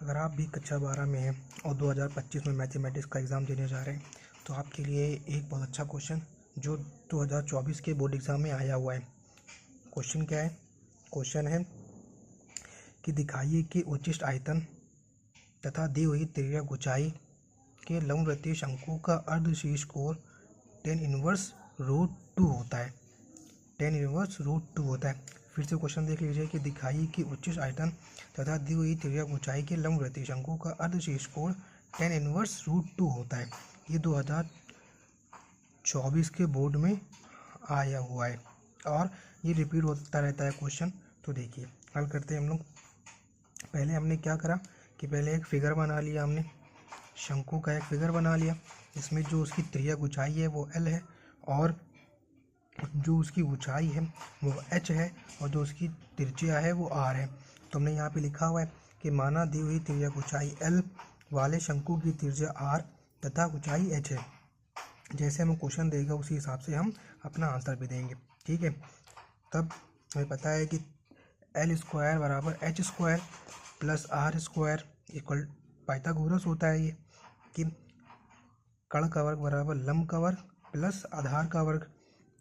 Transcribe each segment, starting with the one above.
अगर आप भी कक्षा 12 में हैं और 2025 में मैथमेटिक्स का एग्ज़ाम देने जा रहे हैं तो आपके लिए एक बहुत अच्छा क्वेश्चन जो 2024 के बोर्ड एग्ज़ाम में आया हुआ है। क्वेश्चन क्या है? क्वेश्चन है कि दिखाइए कि उचिष्ट आयतन तथा दी हुई तिर्यक ऊंचाई के लंबवृत्तीय शंकु का अर्धशीर्ष कोण tan−1√2 होता है। tan−1√2 होता है। फिर से क्वेश्चन देख लीजिए कि दिखाइए कि उच्चिष्ट आयतन तथा दी हुई तिर्यक ऊंचाई के लंबवृत्तीय शंकु का अर्धशीर्ष कोण tan−1√2 होता है। ये 2024 के बोर्ड में आया हुआ है और ये रिपीट होता रहता है क्वेश्चन। तो देखिए हल करते हैं हम लोग। पहले हमने क्या करा कि पहले एक फिगर बना लिया, हमने शंकु का एक फिगर बना लिया जिसमें जो उसकी तिर्यक ऊंचाई है वो l है और जो उसकी ऊंचाई है वो h है और जो उसकी त्रिज्या है वो r है। तो हमने यहाँ पे लिखा हुआ है कि माना दी हुई तिर्यक ऊंचाई l वाले शंकु की त्रिज्या r तथा ऊंचाई h है। जैसे हमें क्वेश्चन देगा उसी हिसाब से हम अपना आंसर भी देंगे, ठीक है। तब हमें पता है कि l² बराबर h² plus r² equal Pythagoras होता है ये कि कर्ण का वर्ग बराबर लंब का वर्ग प्लस आधार का वर्ग।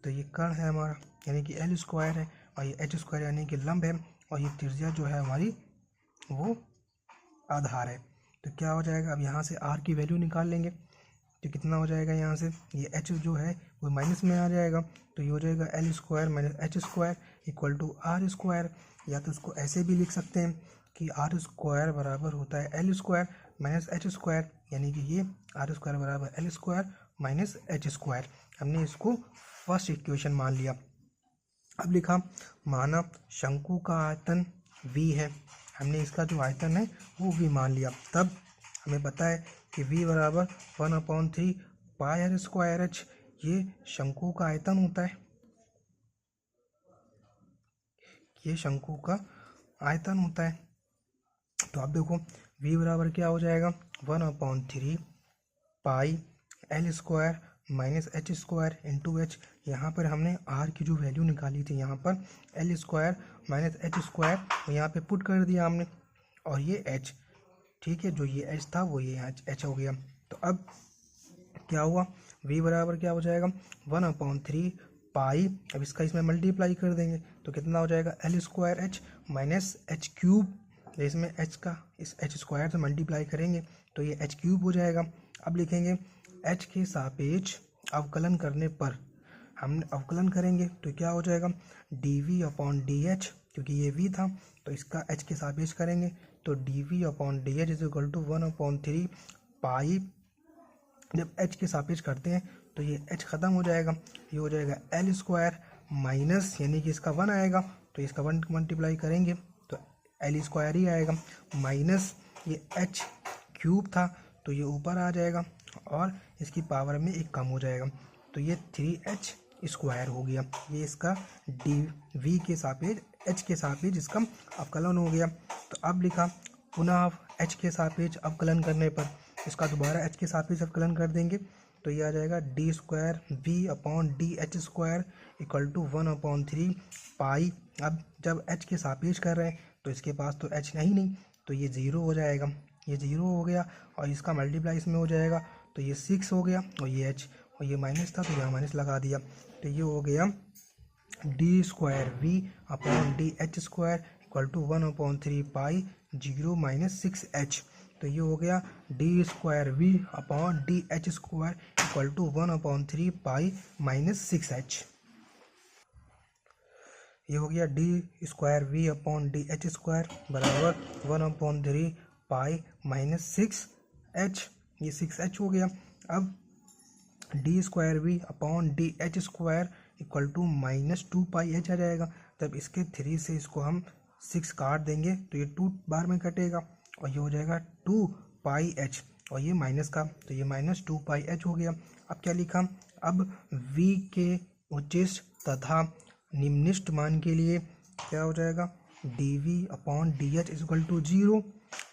तो ये कर्ण है हमारा यानी कि l² है और ये h² यानी कि लंब है और ये त्रिज्या जो है हमारी वो आधार है। तो क्या हो जाएगा, अब यहाँ से r की वैल्यू निकाल लेंगे तो कितना हो जाएगा, यहाँ से ये h जो है वो माइनस में आ जाएगा। तो ये हो जाएगा l² minus h² equal to r²। या तो इसको ऐसे भी लिख सकते हैं कि r² बराबर होता है l² माइनस h², यानी कि ये r² बराबर l² माइनस h²। हमने इसको फर्स्ट इक्वेशन मान लिया। अब लिखा माना शंकु का आयतन v है, हमने इसका जो आयतन है वो v मान लिया। तब हमें पता है कि v बराबर 1/3 पाई r²h ये शंकु का आयतन होता है, ये शंकु का आयतन होता है। तो आप देखो v बराबर क्या हो जाएगा 1/3 पाई l² minus h² into h। यहाँ पर हमने r की जो वैल्यू निकाली थी यहाँ पर l² माइनस h² और यहाँ पे पुट कर दिया हमने और ये h, ठीक है, जो ये h था वो ये h हो गया। तो अब क्या हुआ, v बराबर क्या हो जाएगा 1/3 पाई, अब इसका इसमें मल्टीप्लाई कर देंगे तो कितना हो जाएगा l² माइनस h³। इसमें h का इस h² से मल्टीप्लाई करेंगे तो ये h³ हो जाएगा। अब लिखेंगे h के सापेक्ष अवकलन करने पर हम अवकलन करेंगे तो क्या हो जाएगा dv/dh, क्योंकि ये v था तो इसका h के सापेक्ष करेंगे तो dv/dh इज इक्वल टू 1/3 पाई। जब h के सापेक्ष करते हैं तो ये h ख़त्म हो जाएगा, ये हो जाएगा l² माइनस यानी कि इसका 1 आएगा तो इसका 1 मल्टीप्लाई करेंगे तो l² ही आएगा माइनस ये h³ था तो ये ऊपर आ जाएगा और इसकी पावर में एक कम हो जाएगा तो ये 3h² हो गया। ये इसका v के सापेक्ष h के सापेक्ष इसका अवकलन हो गया। तो अब लिखा पुनः h के सापेक्ष अवकलन करने पर इसका दोबारा h के सापेक्ष अवकलन कर देंगे तो ये आ जाएगा d²v/dh² इक्वल टू 1/3 पाई। अब जब h के सापेक्ष कर रहे हैं तो इसके पास तो h नहीं तो ये 0 हो जाएगा, ये 0 हो गया और इसका मल्टीप्लाई इसमें हो जाएगा तो ये 6 हो गया और ये h और ये माइनस था तो यहाँ माइनस लगा दिया तो ये हो गया d²v/dh² equal to 1/3 pi 0 minus 6h। तो ये हो गया d²v/dh² equal to 1/3 pi minus 6h। ये हो गया d²v/dh² बराबर 1/3 पाई माइनस 6h, ये 6h हो गया। अब d²v/dh² equal to minus 2 pi h आ जाएगा। जब इसके 3 से इसको हम 6 काट देंगे तो ये 2 बार में कटेगा और ये हो जाएगा 2 पाई h और ये माइनस का तो ये माइनस 2 पाई h हो गया। अब क्या लिखा, अब v के उच्चिष्ट तथा निम्निष्ट मान के लिए क्या हो जाएगा dv/dh equal to 0,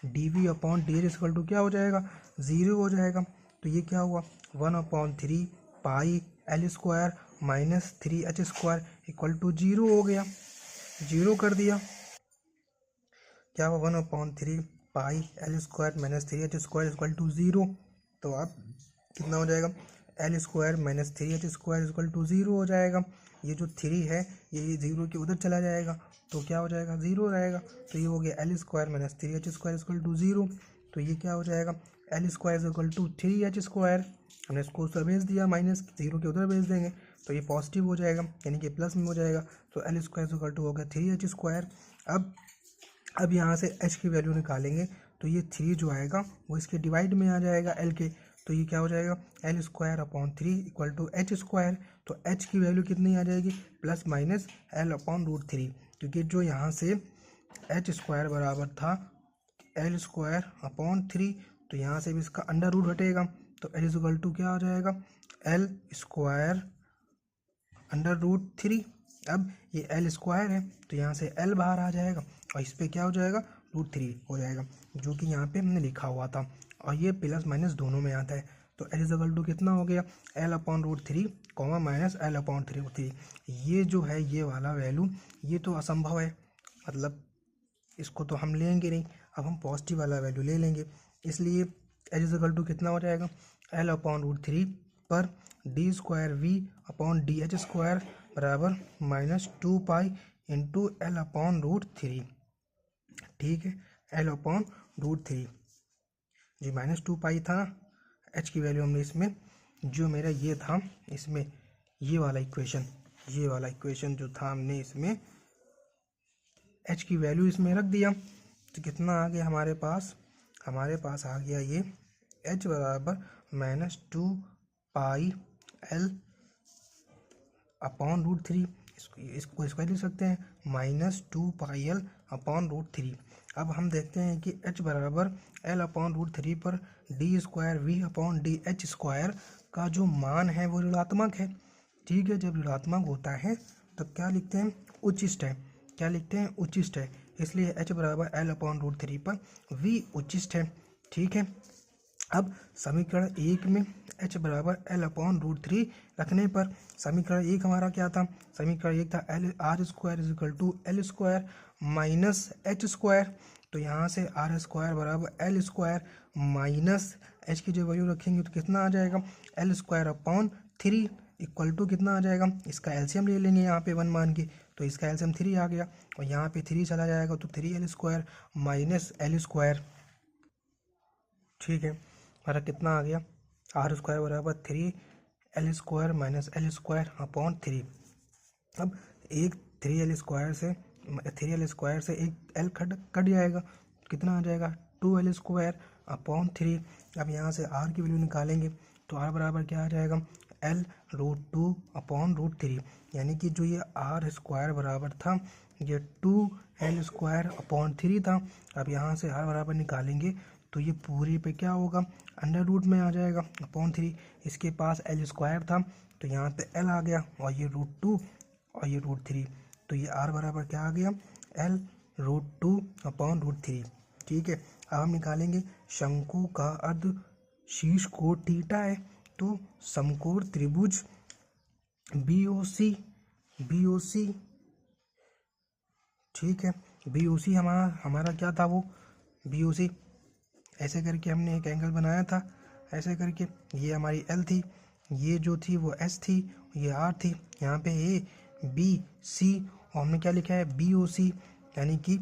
dv/dh equal to क्या हो जाएगा 0 हो जाएगा। तो ये क्या हुआ 1/3 पाई l² minus 3h² equal to 0 हो गया, 0 कर दिया। क्या हुआ 1/3 pi L square minus 3h square equal to 0। तो अब कितना हो जाएगा, L square minus 3h square equal to 0 हो जाएगा। ये जो 3 है ये 0 के उधर चला जाएगा तो क्या हो जाएगा, 0 रहेगा। तो ये हो गया L square minus 3h square equal to 0। तो ये क्या हो जाएगा, L square equal to 3h square. हमने इसको उधर भेज दिया, माइनस 0 के उधर भेज देंगे तो ये पॉजिटिव हो जाएगा, यानी कि प्लस में हो जाएगा। तो एल स्क्वायर इक्वल टू हो गया 3h स्क्वायर। अब यहाँ से h की वैल्यू निकालेंगे तो ये 3 जो आएगा वो इसके डिवाइड में आ जाएगा l के। तो ये क्या हो जाएगा, L square upon 3 equal to H square. तो h की वैल्यू कितनी आ जाएगी, plus minus L upon root 3, क्योंकि जो यहाँ से एच स्क्वायर बराबर था एल स्क्वायर अपॉन 3, तो यहाँ से भी इसका अंडर रूट हटेगा तो एल इक्वल टू क्या आ जाएगा, एल स्क्वायर अंडर रूट 3। अब ये एल स्क्वायर है तो यहाँ से एल बाहर आ जाएगा और इस पर क्या हो जाएगा, रूट 3 हो जाएगा, जो कि यहाँ पे हमने लिखा हुआ था। और ये प्लस माइनस दोनों में आता है। तो एल इक्वल टू कितना हो गया, L upon root 3 comma minus L upon 3। ये जो है ये वाला वैल्यू ये तो असंभव है, मतलब इसको तो हम लेंगे नहीं। अब हम पॉजिटिव वाला वैल्यू ले लेंगे, इसलिए एल इक्वल टू कितना हो जाएगा, एल अपॉन रूट 3 पर D square V upon D H square बराबर minus 2 pi into L upon root 3। ठीक है, L upon root 3 g minus 2 pi था ना। एच की वैल्यू हमने इसमें जो मेरा ये था इसमें ये वाला इक्वेशन जो था हमने इसमें एच की वैल्यू इसमें रख दिया। तो कितना आ गया हमारे पास आ गया ये एच बराबर minus 2 pi L upon root 3। इसको लिख सकते हैं minus 2 pi L upon root 3। अब हम देखते हैं कि h बराबर एल अपॉन रूट 3 पर D square V upon D H square का जो मान है वो ऋणात्मक है। ठीक है, जब ऋणात्मक होता है तब क्या लिखते हैं, उच्चिष्ट है। इसलिए h बराबर एल अपॉन रूट 3 पर v उच्चिष्ट है। ठीक है, अब समीकरण 1 में h बराबर एल अपॉन रूट 3 रखने पर समीकरण 1 हमारा क्या था, समीकरण 1 था L R square is equal to L square minus H square. तो यहाँ से आर स्क्वायर बराबर एल स्क्वायर माइनस एच की जो वैल्यू रखेंगे तो कितना आ जाएगा, L square upon 3 equal to कितना आ जाएगा, इसका एलसीएम ले लेंगे यहाँ पे 1 मान के, तो इसका एलसीएम 3 आ गया और यहाँ पे 3 चला जाएगा तो 3 L square minus L square. ठीक है, हमारा कितना आ गया, आर स्क्वायर बराबर 3 L square minus L square upon 3। अब एक 3 एल स्क्वायर से एक एल कट जाएगा, कितना आ जाएगा 2 एल स्क्वायर अपॉन 3। अब यहाँ से आर की वैल्यू निकालेंगे तो आर बराबर क्या आ जाएगा, एल रूट 2 अपॉन रूट 3, यानी कि जो ये आर स्क्वायर बराबर था ये 2 एल स्क्वायर अपॉन 3 था। अब यहाँ से आर बराबर निकालेंगे तो ये पूरी पे क्या होगा, अंडर रूट में आ जाएगा अपॉन 3। इसके पास एल स्क्वायर था तो यहाँ पे एल आ गया और ये रूट 2 और ये रूट 3, तो ये आर बराबर क्या आ गया, एल रूट 2 अपॉन रूट 3। ठीक है, अब हम निकालेंगे शंकु का अर्ध शीर्ष कोण थीटा है। तो समकोण त्रिभुज BOC, ठीक है, BOC हमारा क्या था, वो BOC ऐसे करके हमने एक एंगल बनाया था, ऐसे करके ये हमारी L थी, ये जो थी वो S थी, ये R थी, यहाँ पे ABC और हमने क्या लिखा है BOC, यानी कि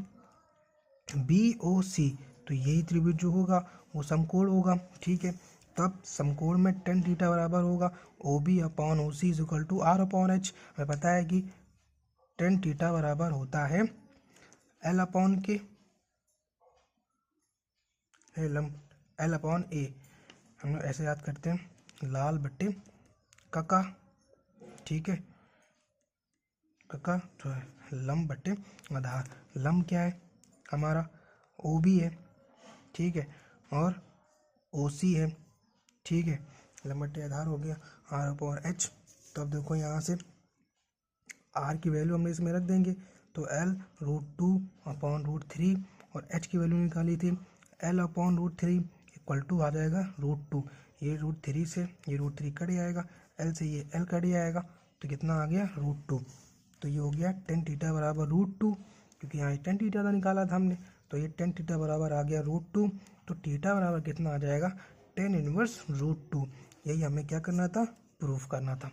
BOC। तो यही त्रिभुज जो होगा वो समकोण होगा। ठीक है, तब समकोण में tan थीटा बराबर होगा OB upon OC is equal to R upon H। हमें पता है कि tan थीटा बराबर होता है L अपॉन के L अपॉन A। हम लोग ऐसे याद करते हैं, लाल बट्टे कका। ठीक है, कका जो है लंब बट्टे आधार, लंब क्या है हमारा OB है, ठीक है, और OC है। ठीक है, लंब बट्टे आधार हो गया R अपॉन H। तो अब देखो यहाँ से R की वैल्यू हमने इसमें रख देंगे तो L रूट 2 अपॉन रूट 3 और H की वैल्यू निकाली थी L upon root 3 equal to आ जाएगा रूट 2। ये रूट 3 से ये रूट 3 कट जाएगा, L से ये L कट जाएगा तो कितना आ गया रूट 2। तो ये हो गया tan थीटा बराबर रूट 2, क्योंकि यहाँ tan थीटा था निकाला था हमने, तो तो ये टेन थीटा बराबर आ गया √2। तो थीटा बराबर कितना आ जाएगा, टेन इनवर्स √2। यही हमें क्या करना था, प्रूफ करना था।